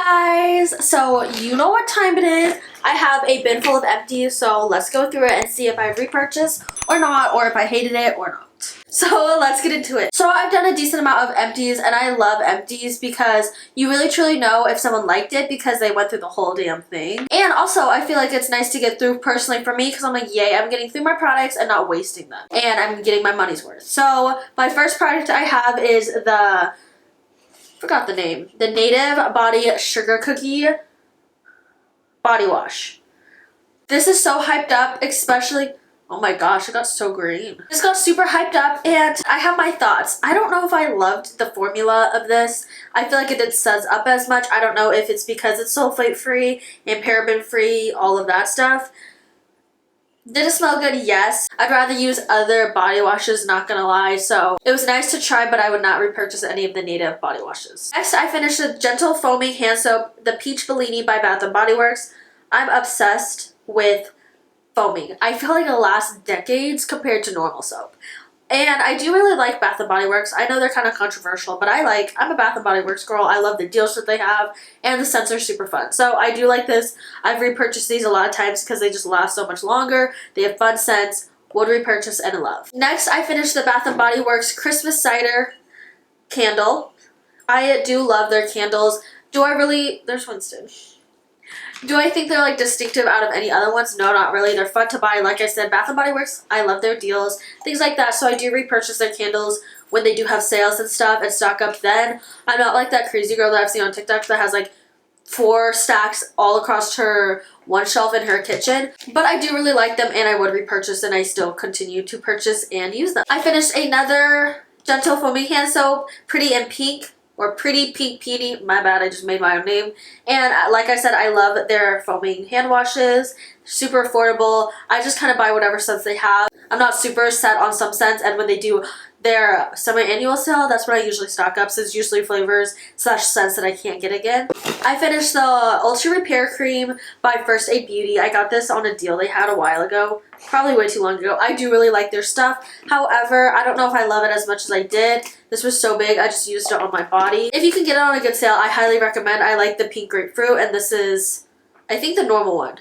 guys, so you know what time it is. I have a bin full of empties, so let's go through it and see if I repurchased or not, or if I hated it or not. So let's get into it. So I've done a decent amount of empties, and I love empties because you really truly know if someone liked it because they went through the whole damn thing. And also I feel like it's nice to get through personally for me because I'm like, yay, I'm getting through my products and not wasting them, and I'm getting my money's worth. So my first product I have is forgot the name, the Native Body Sugar Cookie Body Wash. This is so hyped up, especially, oh my gosh, it got so green. This got super hyped up, and I have my thoughts. I don't know if I loved the formula of this. I feel like it didn't suds up as much. I don't know if it's because it's sulfate free and paraben free, all of that stuff. Did it smell good? Yes. I'd rather use other body washes, not gonna lie. So it was nice to try, but I would not repurchase any of the Native body washes. Next, I finished the Gentle Foaming Hand Soap, the Peach Bellini by Bath & Body Works. I'm obsessed with foaming. I feel like it lasts decades compared to normal soap. And I do really like Bath & Body Works. I know they're kind of controversial, but I'm a Bath & Body Works girl. I love the deals that they have, and the scents are super fun. So I do like this. I've repurchased these a lot of times because they just last so much longer. They have fun scents. Would repurchase and love. Next, I finished the Bath & Body Works Christmas Cider Candle. I do love their candles. There's Winston. Do I think they're like distinctive out of any other ones? No, not really. They're fun to buy. Like I said, Bath & Body Works, I love their deals, things like that. So I do repurchase their candles when they do have sales and stuff and stock up then. I'm not like that crazy girl that I've seen on TikTok that has like 4 stacks all across her one shelf in her kitchen. But I do really like them, and I would repurchase, and I still continue to purchase and use them. I finished another Gentle Foaming Hand Soap, Pretty in Pink. Or Pretty Pink Peony. My bad, I just made my own name. And like I said, I love their foaming hand washes. Super affordable. I just kind of buy whatever scents they have. I'm not super set on some scents, and when they do their semi-annual sale, that's when I usually stock up, since usually flavors / scents that I can't get again. I finished the Ultra Repair Cream by First Aid Beauty. I got this on a deal they had a while ago. Probably way too long ago. I do really like their stuff. However, I don't know if I love it as much as I did. This was so big, I just used it on my body. If you can get it on a good sale, I highly recommend. I like the pink grapefruit, and this is, I think, the normal one.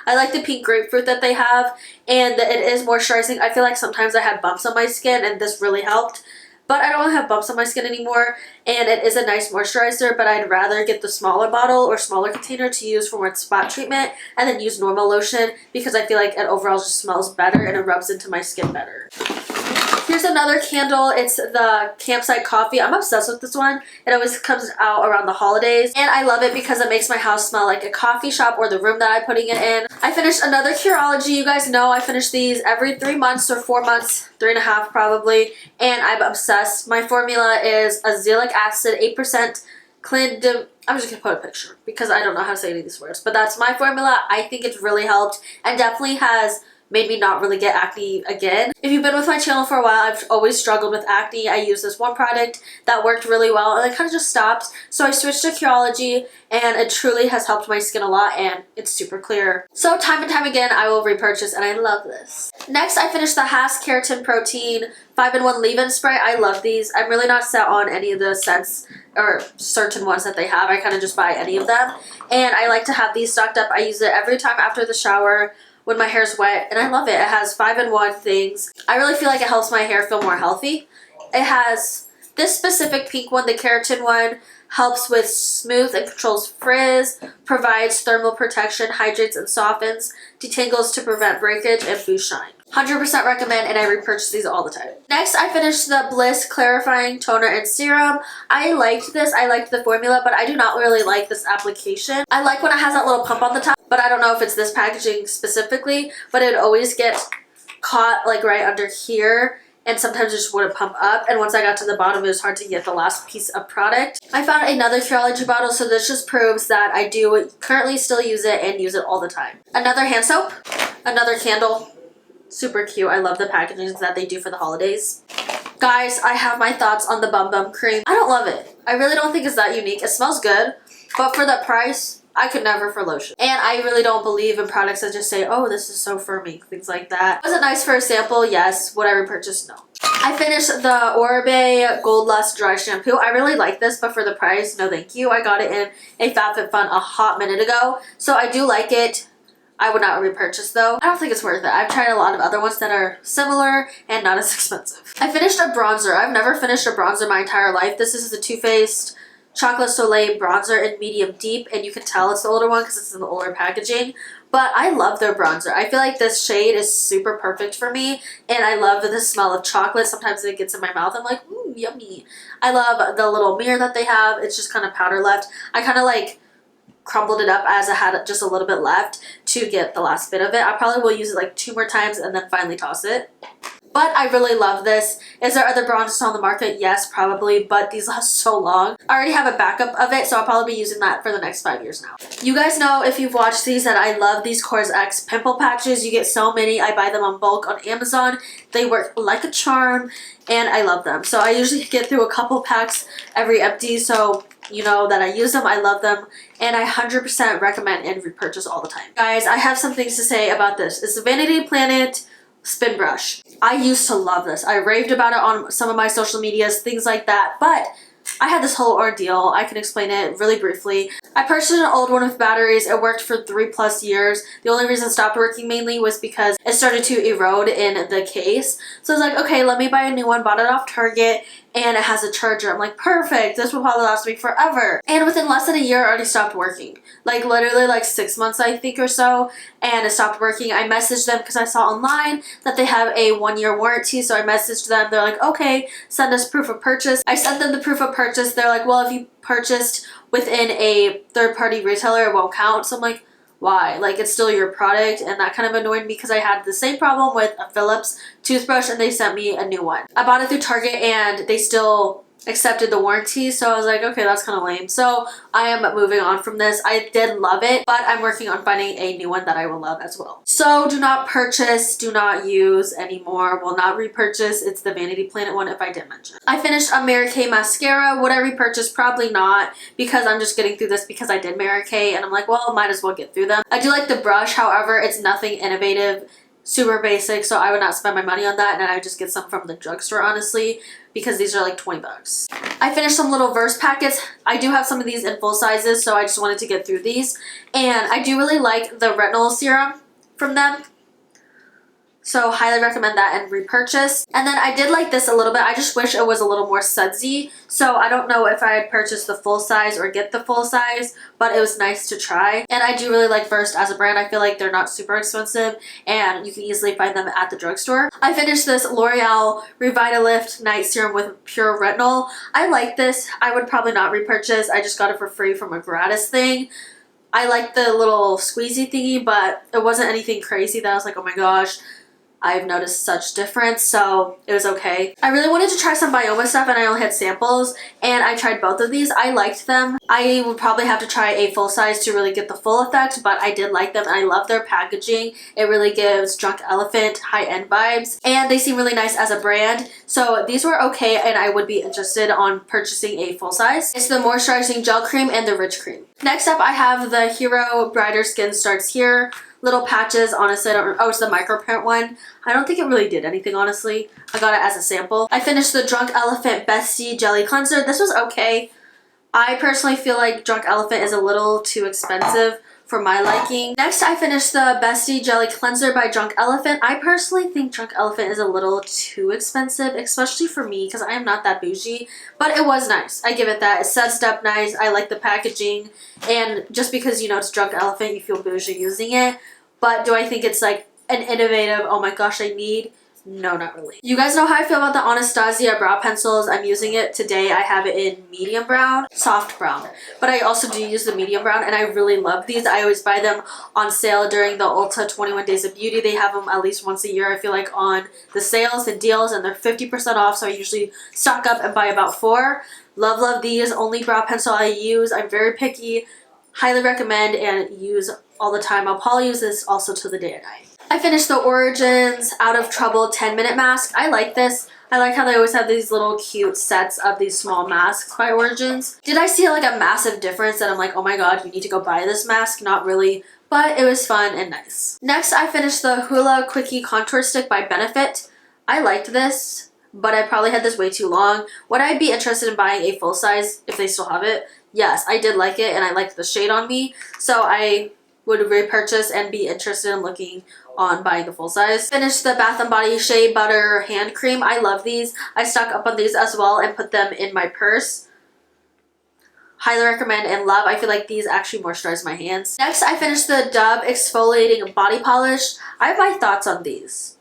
I like the pink grapefruit that they have, and it is moisturizing. I feel like sometimes I had bumps on my skin, and this really helped. But I don't have bumps on my skin anymore, and it is a nice moisturizer, but I'd rather get the smaller bottle or smaller container to use for more spot treatment, and then use normal lotion, because I feel like it overall just smells better and it rubs into my skin better. Here's another candle. It's the Campsite Coffee. I'm obsessed with this one. It always comes out around the holidays, and I love it because it makes my house smell like a coffee shop, or the room that I'm putting it in. I finished another Curology. You guys know I finish these every 3 months or 4 months, 3.5 probably, and I'm obsessed. My formula is azelaic acid, 8% I'm just gonna put a picture because I don't know how to say any of these words, but that's my formula. I think it's really helped and definitely has made me not really get acne again. If you've been with my channel for a while, I've always struggled with acne. I used this one product that worked really well, and it kind of just stopped. So I switched to Curology, and it truly has helped my skin a lot, and it's super clear. So time and time again, I will repurchase, and I love this. Next, I finished the Hass Keratin Protein 5-in-1 Leave-In Spray. I love these. I'm really not set on any of the scents or certain ones that they have. I kind of just buy any of them, and I like to have these stocked up. I use it every time after the shower when my hair's wet, and I love it. It has 5-in-1 things. I really feel like it helps my hair feel more healthy. It has this specific pink one, the keratin one, helps with smooth and controls frizz, provides thermal protection, hydrates and softens, detangles to prevent breakage, and boost shine. 100% recommend, and I repurchase these all the time. Next, I finished the Bliss Clarifying Toner and Serum. I liked this. I liked the formula, but I do not really like this application. I like when it has that little pump on the top, but I don't know if it's this packaging specifically, but it always gets caught like right under here, and sometimes it just wouldn't pump up, and once I got to the bottom, it was hard to get the last piece of product. I found another Curology bottle, so this just proves that I do currently still use it and use it all the time. Another hand soap, another candle. Super cute. I love the packaging that they do for the holidays. Guys, I have my thoughts on the Bum Bum Cream. I don't love it. I really don't think it's that unique. It smells good, but for the price, I could never for lotion. And I really don't believe in products that just say, oh, this is so firming, things like that. Was it nice for a sample? Yes. Would I repurchase? No. I finished the Oribe Gold Lust Dry Shampoo. I really like this, but for the price, no thank you. I got it in a FabFitFun a hot minute ago, so I do like it. I would not repurchase though. I don't think it's worth it. I've tried a lot of other ones that are similar and not as expensive. I finished a bronzer. I've never finished a bronzer my entire life. This is the Too Faced Chocolate Soleil bronzer in medium deep, and you can tell it's the older one because it's in the older packaging. But I love their bronzer. I feel like this shade is super perfect for me, and I love the smell of chocolate. Sometimes it gets in my mouth. I'm like, ooh, yummy. I love the little mirror that they have. It's just kind of powder left. I kind of like crumbled it up as I had just a little bit left to get the last bit of it. I probably will use it like 2 more times and then finally toss it. But I really love this. Is there other bronzers on the market? Yes, probably, but these last so long. I already have a backup of it, so I'll probably be using that for the next 5 years now. You guys know, if you've watched these, that I love these Kors X pimple patches. You get so many. I buy them on bulk on Amazon. They work like a charm, and I love them. So I usually get through a couple packs every empty, so you know that I use them. I love them, and I 100% recommend and repurchase all the time. Guys, I have some things to say about this. It's the Vanity Planet spin brush. I used to love this. I raved about it on some of my social medias, things like that, but I had this whole ordeal. I can explain it really briefly. I purchased an old one with batteries. It worked for 3+ years. The only reason it stopped working mainly was because it started to erode in the case. So I was like, okay, let me buy a new one. Bought it off Target, and it has a charger. I'm like, perfect. This will probably last me forever. And within less than a year, it already stopped working. Like literally like 6 months, I think, or so, and it stopped working. I messaged them because I saw online that they have a 1-year warranty. So I messaged them. They're like, okay, send us proof of purchase. I sent them the proof of purchase. They're like, well, if you purchased within a third-party retailer, it won't count. So I'm like, why? Like, it's still your product. And that kind of annoyed me because I had the same problem with a Philips toothbrush, and they sent me a new one. I bought it through Target, and they still accepted the warranty, so I was like, okay, that's kind of lame. So I am moving on from this. I did love it, but I'm working on finding a new one that I will love as well. So do not purchase, do not use anymore, will not repurchase. It's the Vanity Planet one, if I did mention. I finished a Mary Kay mascara. Would I repurchase? Probably not, because I'm just getting through this because I did Mary Kay, and I'm like, well, might as well get through them. I do like the brush, however, it's nothing innovative, super basic, so I would not spend my money on that, and I would just get some from the drugstore, honestly, because these are like 20 bucks. I finished some little Verse packets. I do have some of these in full sizes, so I just wanted to get through these. And I do really like the retinol serum from them, so highly recommend that and repurchase. And then I did like this a little bit. I just wish it was a little more sudsy, so I don't know if I had purchased the full size or get the full size, but it was nice to try. And I do really like Verse as a brand. I feel like they're not super expensive, and you can easily find them at the drugstore. I finished this L'Oreal Revitalift Night Serum with pure retinol. I like this. I would probably not repurchase. I just got it for free from a gratis thing. I like the little squeezy thingy, but it wasn't anything crazy that I was like, oh my gosh, I've noticed such difference, so it was okay. I really wanted to try some Bioma stuff, and I only had samples, and I tried both of these. I liked them. I would probably have to try a full size to really get the full effect, but I did like them, and I love their packaging. It really gives Drunk Elephant high-end vibes, and they seem really nice as a brand. So these were okay, and I would be interested on purchasing a full size. It's the Moisturizing Gel Cream and the Rich Cream. Next up, I have the Hero Brighter Skin Starts Here. Little patches, honestly, I don't, oh, it's the microprint one. I don't think it really did anything, honestly. I got it as a sample. I finished the Drunk Elephant Bestie Jelly Cleanser. This was okay. I personally feel like Drunk Elephant is a little too expensive for my liking. Next, I finished the Bestie Jelly Cleanser by Drunk Elephant. I personally think Drunk Elephant is a little too expensive, especially for me, because I am not that bougie, but it was nice. I give it that. It sudsed up nice. I like the packaging, and just because, you know, it's Drunk Elephant, you feel bougie using it. But do I think it's like an innovative, oh my gosh, I need? No, not really. You guys know how I feel about the Anastasia brow pencils. I'm using it today. I have it in medium brown, soft brown. But I also do use the medium brown, and I really love these. I always buy them on sale during the Ulta 21 Days of Beauty. They have them at least once a year, I feel like, on the sales and deals, and they're 50% off, so I usually stock up and buy about 4. Love, love these. Only brow pencil I use. I'm very picky. Highly recommend and use all the time. I'll probably use this also till the day I die. I finished the Origins Out of Trouble 10-minute mask. I like this. I like how they always have these little cute sets of these small masks by Origins. Did I see like a massive difference that I'm like, oh my god, you need to go buy this mask? Not really, but it was fun and nice. Next, I finished the Hoola Quickie Contour Stick by Benefit. I liked this. but I probably had this way too long. Would I be interested in buying a full size if they still have it? Yes, I did like it and I liked the shade on me. So I would repurchase and be interested in looking on buying the full size. Finished the Bath & Body Shea Butter Hand Cream. I love these. I stock up on these as well and put them in my purse. Highly recommend and love. I feel like these actually moisturize my hands. Next, I finished the Dove Exfoliating Body Polish. I have my thoughts on these.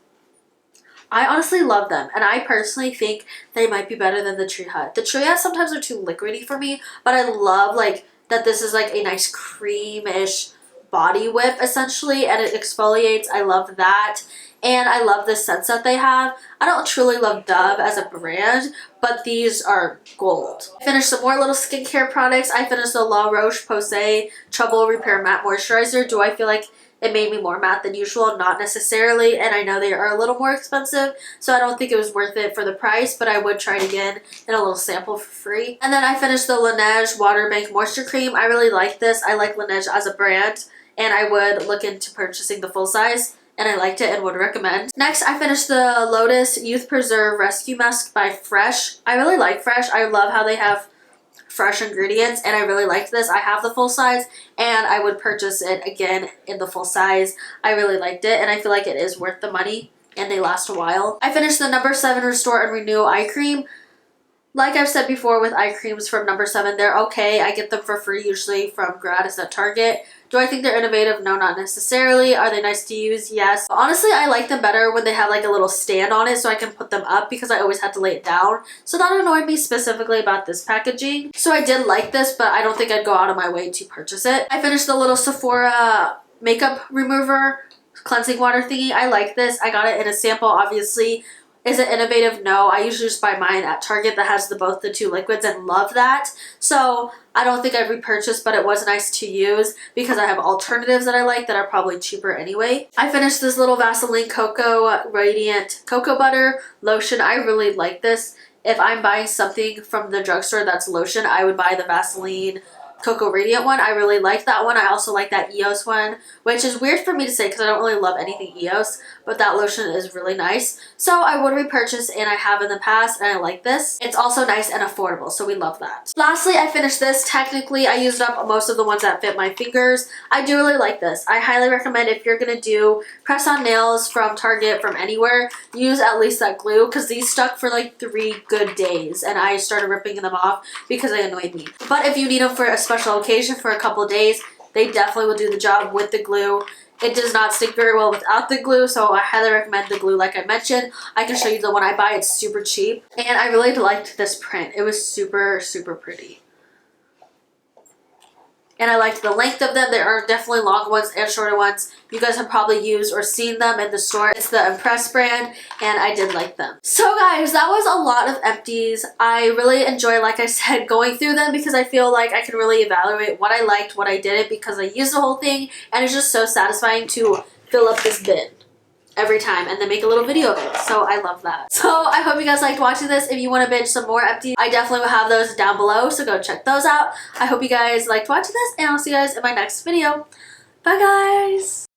I honestly love them, and I personally think they might be better than the Tree Hut. The Tree Hut sometimes are too liquidy for me, but I love like that this is like a nice creamish body whip essentially, and it exfoliates. I love that, and I love the scents that they have. I don't truly love Dove as a brand, but these are gold. I finished some more little skincare products. I finished the La Roche-Posay Trouble Repair Matte Moisturizer. Do I feel like it made me more matte than usual? Not necessarily, and I know they are a little more expensive, so I don't think it was worth it for the price, but I would try it again in a little sample for free. And then I finished the Laneige Water Bank Moisture Cream. I really like this. I like Laneige as a brand, and I would look into purchasing the full size, and I liked it and would recommend. Next, I finished the Lotus Youth Preserve Rescue Mask by Fresh. I really like Fresh. I love how they have fresh ingredients, and I really liked this. I have the full size and I would purchase it again in the full size. I really liked it and I feel like it is worth the money and they last a while. I finished the No. 7 Restore and Renew Eye Cream. Like I've said before with eye creams from No. 7, they're okay. I get them for free usually from gratis at Target. Do I think they're innovative? No, not necessarily. Are they nice to use? Yes. Honestly, I like them better when they have like a little stand on it so I can put them up because I always had to lay it down. So that annoyed me specifically about this packaging. So I did like this, but I don't think I'd go out of my way to purchase it. I finished the little Sephora makeup remover cleansing water thingy. I like this. I got it in a sample, obviously. Is it innovative? No. I usually just buy mine at Target that has both the two liquids and love that. So I don't think I'd repurchase, but it was nice to use because I have alternatives that I like that are probably cheaper anyway. I finished this little Vaseline Cocoa Radiant Cocoa Butter Lotion. I really like this. If I'm buying something from the drugstore that's lotion, I would buy the Vaseline Cocoa Radiant one. I really like that one. I also like that EOS one, which is weird for me to say because I don't really love anything EOS, but that lotion is really nice. So I would repurchase, and I have in the past, and I like this. It's also nice and affordable, so we love that. Lastly, I finished this. Technically, I used up most of the ones that fit my fingers. I do really like this. I highly recommend if you're going to do press-on nails from Target, from anywhere, use at least that glue because these stuck for like 3 good days, and I started ripping them off because they annoyed me. But if you need them for a special occasion for a couple days, they definitely will do the job with the glue. It does not stick very well without the glue, so I highly recommend the glue like I mentioned. I can show you the one I buy. It's super cheap, and I really liked this print. It was super, super pretty. And I liked the length of them. There are definitely long ones and shorter ones. You guys have probably used or seen them in the store. It's the Impress brand, and I did like them. So guys, that was a lot of Empties. I really enjoy, like I said, going through them because I feel like I can really evaluate what I liked, what I didn't, because I used the whole thing, and it's just so satisfying to fill up this bin every time and then make a little video of it. So I love that. So I hope you guys liked watching this. If you want to binge some more Empties, I definitely will have those down below, so go check those out. I hope you guys liked watching this, and I'll see you guys in my next video. Bye guys!